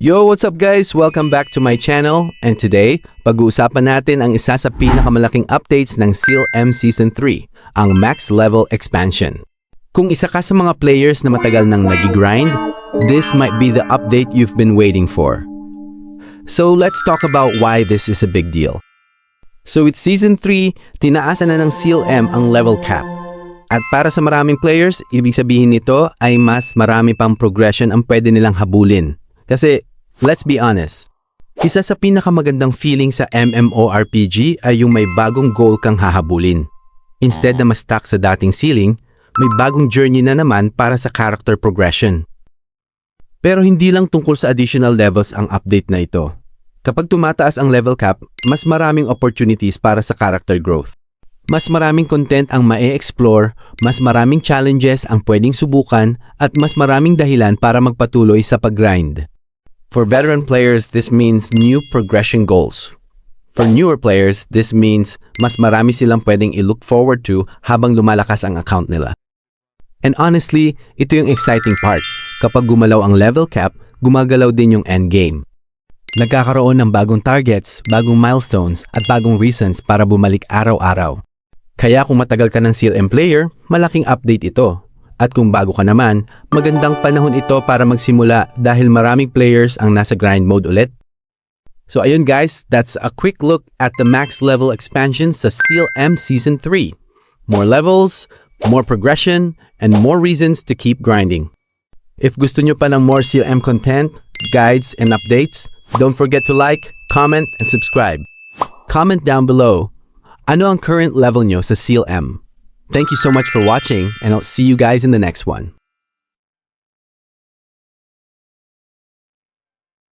Yo, what's up guys? Welcome back to my channel. And today, pag-uusapan natin ang isa sa pinakamalaking updates ng Seal M Season 3, ang Max Level Expansion. Kung isa ka sa mga players na matagal nang nag-grind, this might be the update you've been waiting for. So let's talk about why this is a big deal. So with Season 3, tinaasan na ng Seal M ang level cap. At para sa maraming players, ibig sabihin nito ay mas marami pang progression ang pwede nilang habulin. Kasi, let's be honest, isa sa pinakamagandang feeling sa MMORPG ay yung may bagong goal kang hahabulin. Instead na ma-stuck sa dating ceiling, may bagong journey na naman para sa character progression. Pero hindi lang tungkol sa additional levels ang update na ito. Kapag tumataas ang level cap, mas maraming opportunities para sa character growth. Mas maraming content ang ma-explore, mas maraming challenges ang pwedeng subukan, at mas maraming dahilan para magpatuloy sa pag-grind. For veteran players, this means new progression goals. For newer players, this means mas marami silang pwedeng i-look forward to habang lumalakas ang account nila. And honestly, ito yung exciting part. Kapag gumalaw ang level cap, gumagalaw din yung endgame. Nagkakaroon ng bagong targets, bagong milestones, at bagong reasons para bumalik araw-araw. Kaya kung matagal ka ng Seal M player, malaking update ito. At kung bago ka naman, magandang panahon ito para magsimula dahil maraming players ang nasa grind mode ulit. So ayun guys, that's a quick look at the max level expansion sa Seal M Season 3. More levels, more progression, and more reasons to keep grinding. If gusto nyo pa ng more Seal M content, guides, and updates, don't forget to like, comment, and subscribe. Comment down below. Ano ang current level nyo sa Seal M? Thank you so much for watching, and I'll see you guys in the next one.